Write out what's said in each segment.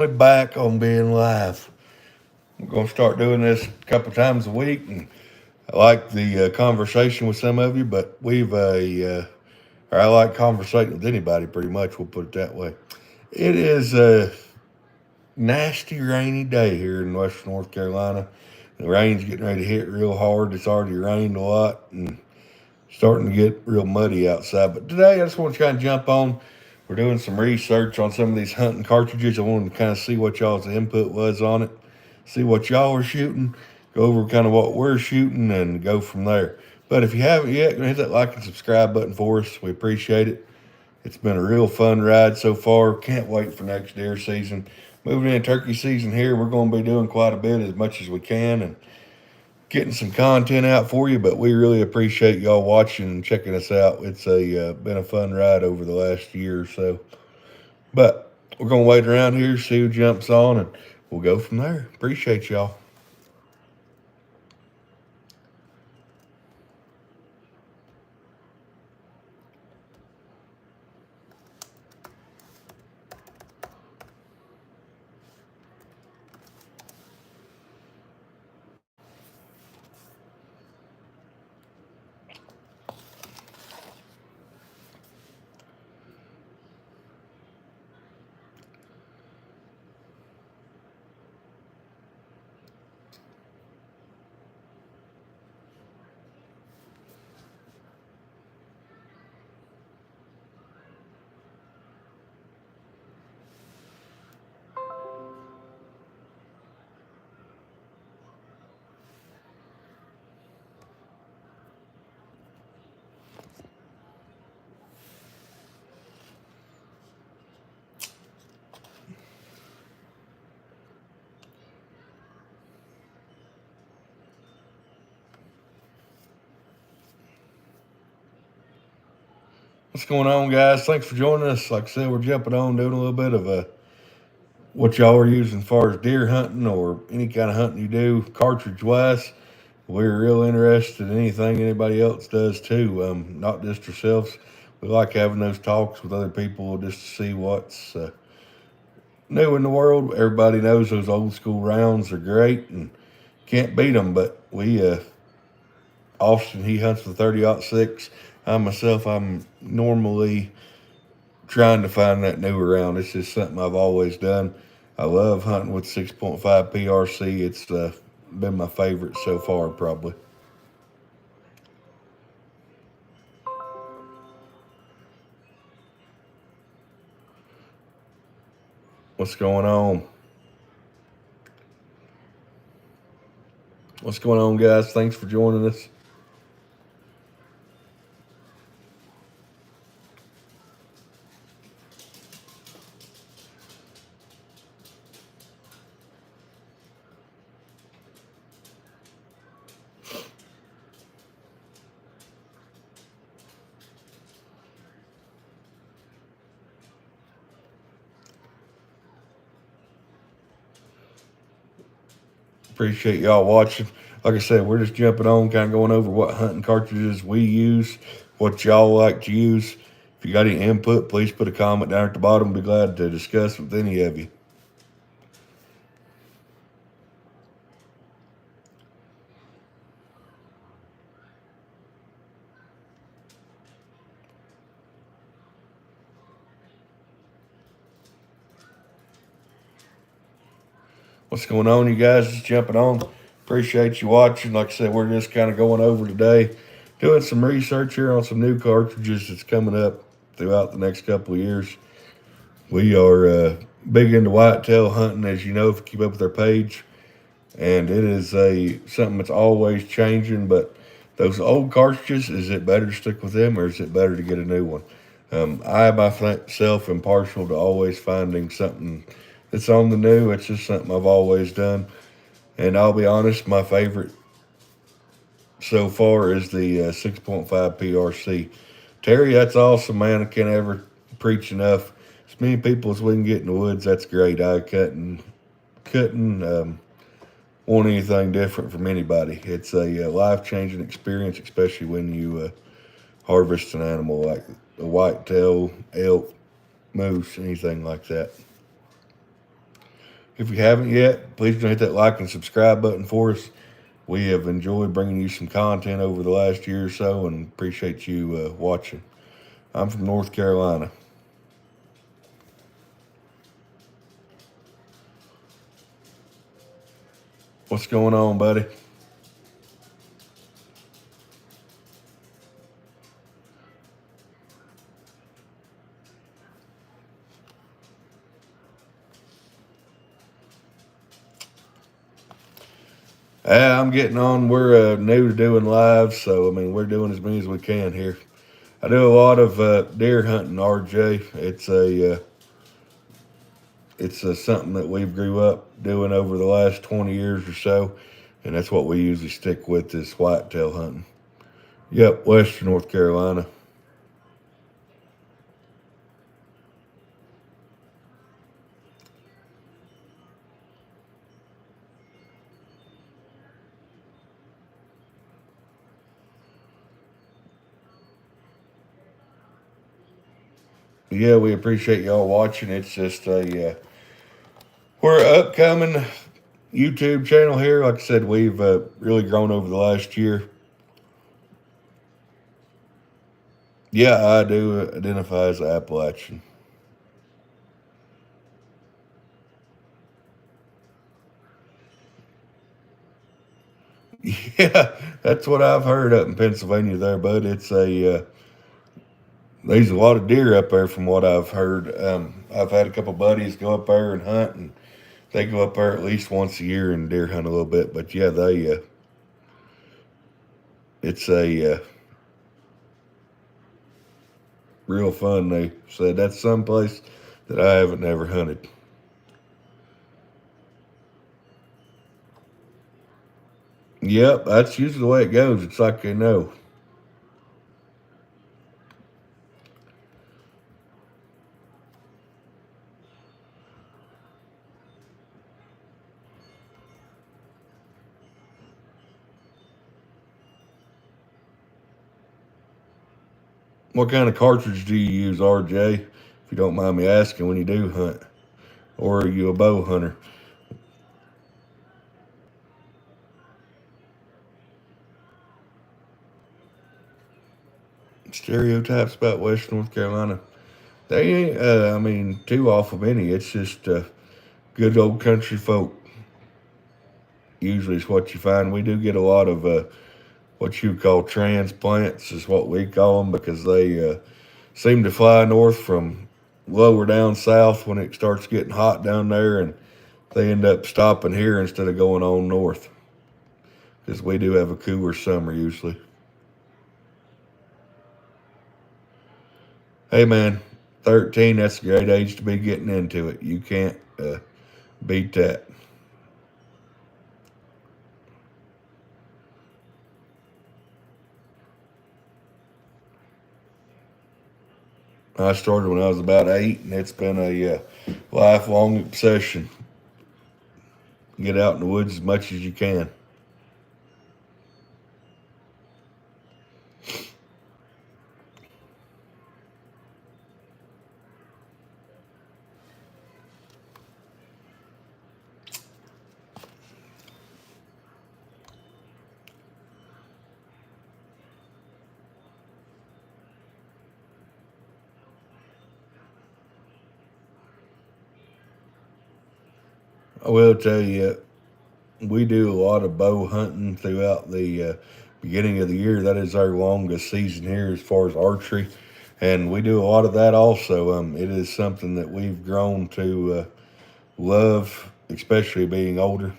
Back on being live. We're going to start doing this a couple times a week, and I like the conversation with some of you, but or I like conversating with anybody pretty much, we'll put it that way. It is a nasty rainy day here in western North Carolina. The rain's getting ready to hit real hard. It's already rained a lot and starting to get real muddy outside. But today I just want to kind of jump on. We're doing some research on some of these hunting cartridges. I wanted to kind of see what y'all's input was on it, see what y'all are shooting, go over kind of what we're shooting, and go from there. But if you haven't yet, hit that like and subscribe button for us. We appreciate it. It's been a real fun ride so far. Can't wait for next deer season. Moving into turkey season here, we're going to be doing quite a bit as much as we can and getting some content out for you, but we really appreciate y'all watching and checking us out. It's been a fun ride over the last year or so. But we're going to wait around here, see who jumps on, and we'll go from there. Appreciate y'all. What's going on, guys? Thanks for joining us. Like I said, we're jumping on, doing a little bit of what y'all are using as far as deer hunting or any kind of hunting you do, cartridge wise. We're real interested in anything anybody else does too, not just ourselves. We like having those talks with other people just to see what's new in the world. Everybody knows those old school rounds are great and can't beat them, but Austin, he hunts the 30-06. I myself, I'm normally trying to find that new round. It's just something I've always done. I love hunting with 6.5 PRC. It's been my favorite so far, probably. What's going on? What's going on, guys? Thanks for joining us. Appreciate y'all watching. Like I said, we're just jumping on, kind of going over what hunting cartridges we use, what y'all like to use. If you got any input, please put a comment down at the bottom. Be glad to discuss with any of you. What's going on, you guys? Just jumping on. Appreciate you watching. Like I said, we're just kind of going over today, doing some research here on some new cartridges that's coming up throughout the next couple of years. We are big into whitetail hunting, as you know, if you keep up with our page, and it is something that's always changing. But those old cartridges, is it better to stick with them, or is it better to get a new one? I myself am partial to always finding something that's on the new. It's just something I've always done, and I'll be honest, my favorite so far is the 6.5 PRC. Terry, that's awesome, man. I can't ever preach enough. As many people as we can get in the woods, that's great. I couldn't want anything different from anybody. It's a life-changing experience, especially when you harvest an animal like a whitetail, elk, moose, anything like that. If you haven't yet, please don't hit that like and subscribe button for us. We have enjoyed bringing you some content over the last year or so and appreciate you watching. I'm from North Carolina. What's going on, buddy? I'm getting on. We're new to doing live, so I mean we're doing as many as we can here. I do a lot of deer hunting, RJ. It's something that we've grew up doing over the last 20 years or so, and that's what we usually stick with is whitetail hunting. Yep, Western North Carolina. Yeah, we appreciate y'all watching. It's just we're an upcoming YouTube channel here. Like I said, we've really grown over the last year. Yeah, I do identify as Appalachian. Yeah, that's what I've heard up in Pennsylvania there, bud. There's a lot of deer up there from what I've heard. I've had a couple buddies go up there and hunt, and they go up there at least once a year and deer hunt a little bit. But yeah, it's a real fun. They said that's someplace that I haven't never hunted. Yep, that's usually the way it goes. It's like they know. What kind of cartridge do you use, RJ? If you don't mind me asking, when you do hunt, or are you a bow hunter? Stereotypes about Western North Carolina. They ain't, I mean, too off of any. It's just good old country folk. Usually is what you find. We do get a lot of what you call transplants, is what we call them, because they seem to fly north from lower down south when it starts getting hot down there, and they end up stopping here instead of going on north, because we do have a cooler summer usually. Hey man, 13, that's a great age to be getting into it. You can't beat that. I started when I was about 8, and it's been a lifelong obsession. Get out in the woods as much as you can. I will tell you, we do a lot of bow hunting throughout the beginning of the year. That is our longest season here as far as archery, and we do a lot of that also. It is something that we've grown to love, especially being older,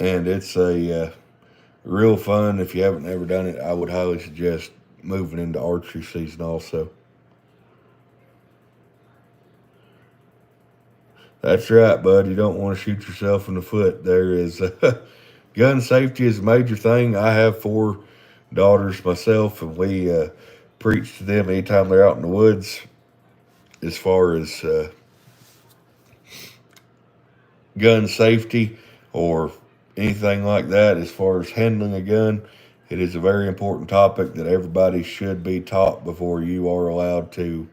and it's a real fun. If you haven't ever done it, I would highly suggest moving into archery season also. That's right, bud. You don't want to shoot yourself in the foot. There is gun safety is a major thing. I have 4 daughters myself, and we preach to them anytime they're out in the woods as far as gun safety or anything like that. As far as handling a gun, it is a very important topic that everybody should be taught before you are allowed to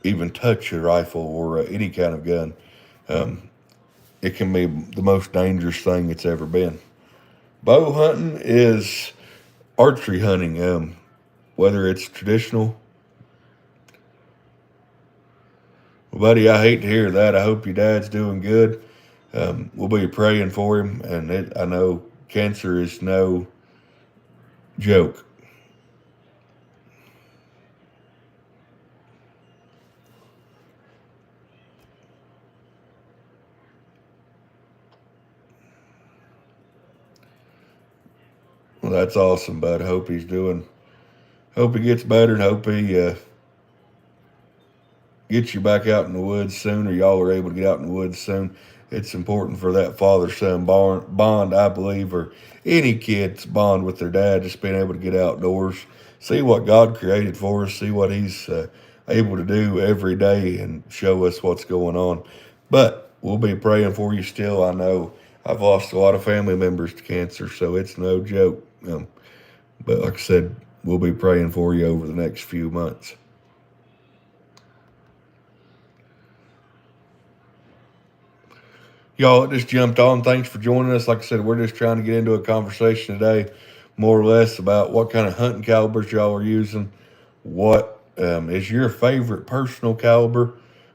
even touch a rifle or any kind of gun. Um, it can be the most dangerous thing it's ever been. Bow hunting is archery hunting, whether it's traditional. Well, buddy, I hate to hear that. I hope your dad's doing good. We'll be praying for him, and I know cancer is no joke. Well, that's awesome, bud. Hope he gets better, and hope he gets you back out in the woods soon, or y'all are able to get out in the woods soon. It's important for that father-son bond, I believe, or any kid's bond with their dad, just being able to get outdoors, see what God created for us, see what He's able to do every day, and show us what's going on. But we'll be praying for you still. I know I've lost a lot of family members to cancer, so it's no joke. But like I said, we'll be praying for you over the next few months. Y'all that just jumped on, thanks for joining us. Like I said, we're just trying to get into a conversation today, more or less, about what kind of hunting calibers y'all are using. What is your favorite personal caliber?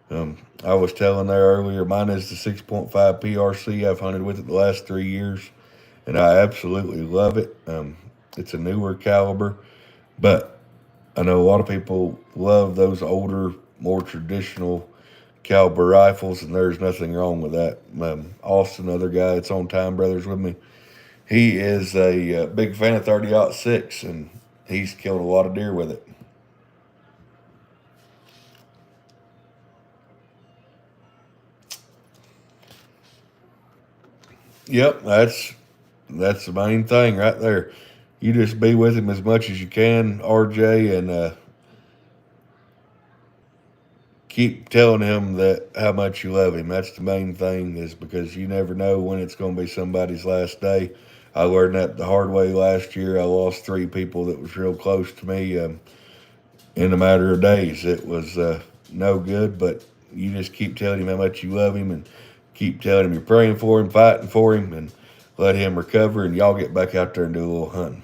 I was telling there earlier, mine is the 6.5 PRC. I've hunted with it the last 3 years, and I absolutely love it. It's a newer caliber, but I know a lot of people love those older, more traditional caliber rifles, and there's nothing wrong with that. Austin, another guy that's on Time Brothers with me, he is a big fan of 30-06, and he's killed a lot of deer with it. Yep, that's the main thing right there. You just be with him as much as you can, RJ, and keep telling him that how much you love him. That's the main thing, is because you never know when it's going to be somebody's last day. I learned that the hard way last year. I lost 3 people that was real close to me in a matter of days. It was no good, but you just keep telling him how much you love him, and keep telling him you're praying for him, fighting for him, and let him recover, and y'all get back out there and do a little hunting.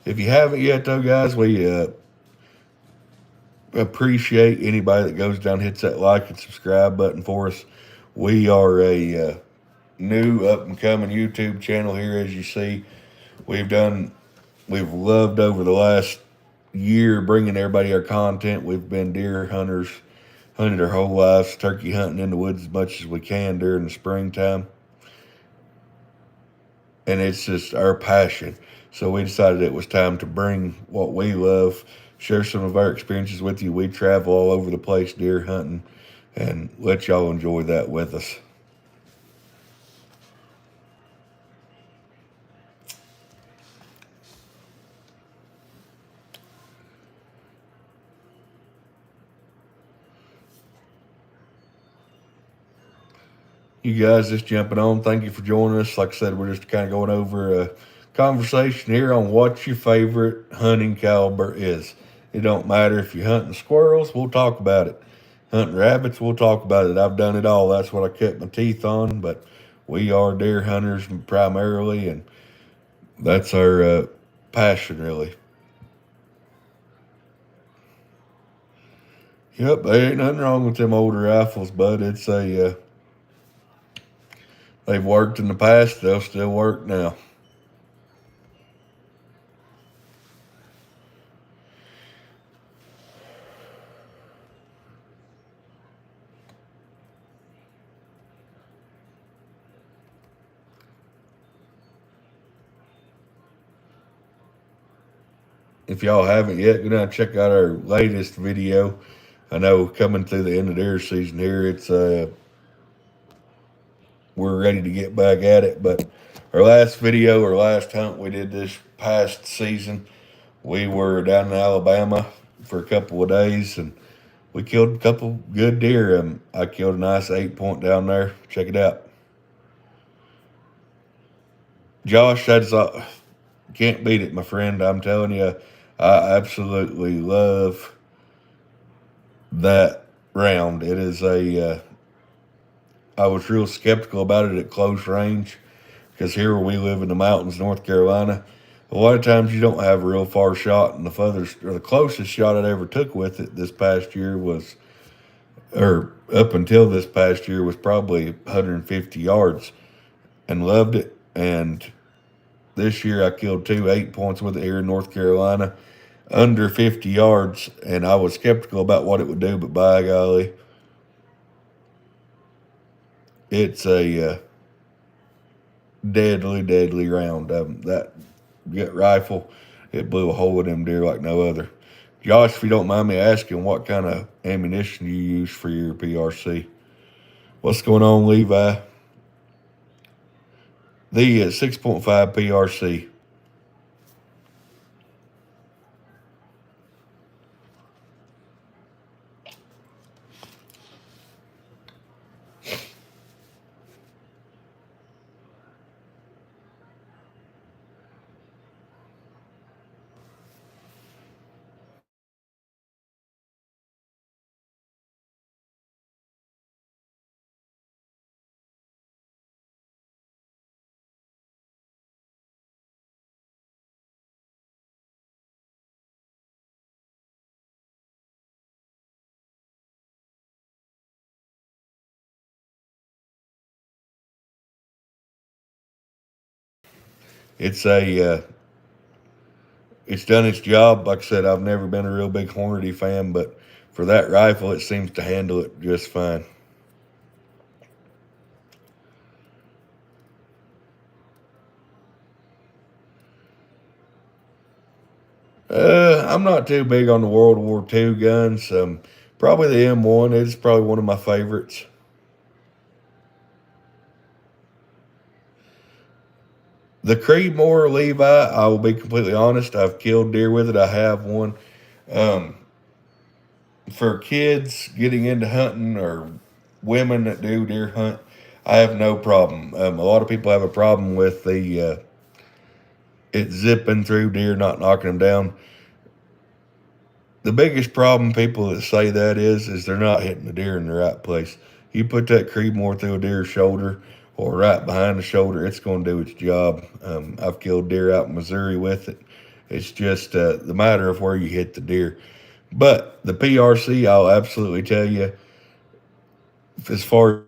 If you haven't yet, though, guys, we appreciate anybody that goes down, hits that like and subscribe button for us. We are a new up and coming YouTube channel here, as you see. We've loved over the last year bringing everybody our content. We've been deer hunters, hunted our whole lives, turkey hunting in the woods as much as we can during the springtime. And it's just our passion. So we decided it was time to bring what we love, share some of our experiences with you. We travel all over the place deer hunting, and let y'all enjoy that with us. You guys just jumping on, thank you for joining us. Like I said, we're just kind of going over a conversation here on what your favorite hunting caliber is. It don't matter if you're hunting squirrels, we'll talk about it. Hunting rabbits, we'll talk about it. I've done it all. That's what I cut my teeth on, but we are deer hunters primarily, and that's our passion, really. Yep, there ain't nothing wrong with them older rifles, bud. It's they've worked in the past, they'll still work now. If y'all haven't yet, go down and check out our latest video. I know coming through the end of deer season here, it's we're ready to get back at it. But our last video, our last hunt we did this past season, we were down in Alabama for a couple of days, and we killed a couple good deer. I killed a nice 8-point down there. Check it out. Josh, Can't beat it, my friend. I'm telling you, I absolutely love that round. It is a. I was real skeptical about it at close range because here where we live in the mountains, North Carolina, a lot of times you don't have a real far shot, and the furthest or the closest shot I ever took with it this past year was, or up until this past year, was probably 150 yards, and loved it. And this year I killed two 8 points with it here in North Carolina, under 50 yards, and I was skeptical about what it would do, but by golly, it's a deadly, deadly round. That gut rifle, it blew a hole in them deer like no other. Josh, if you don't mind me asking, what kind of ammunition you use for your PRC? What's going on, Levi? The 6.5 PRC. It's a it's done its job. Like I said, I've never been a real big Hornady fan, but for that rifle, it seems to handle it just fine. I'm not too big on the World War II guns. Probably the M1 is probably one of my favorites. The Creedmoor Levi, I will be completely honest, I've killed deer with it. I have one. Um, for kids getting into hunting or women that do deer hunt, I have no problem. A lot of people have a problem with the it zipping through deer, not knocking them down. The biggest problem people that say that is they're not hitting the deer in the right place. You put that Creedmoor through a deer's shoulder or right behind the shoulder, it's going to do its job. I've killed deer out in Missouri with it. It's just the matter of where you hit the deer. But the PRC, I'll absolutely tell you, as far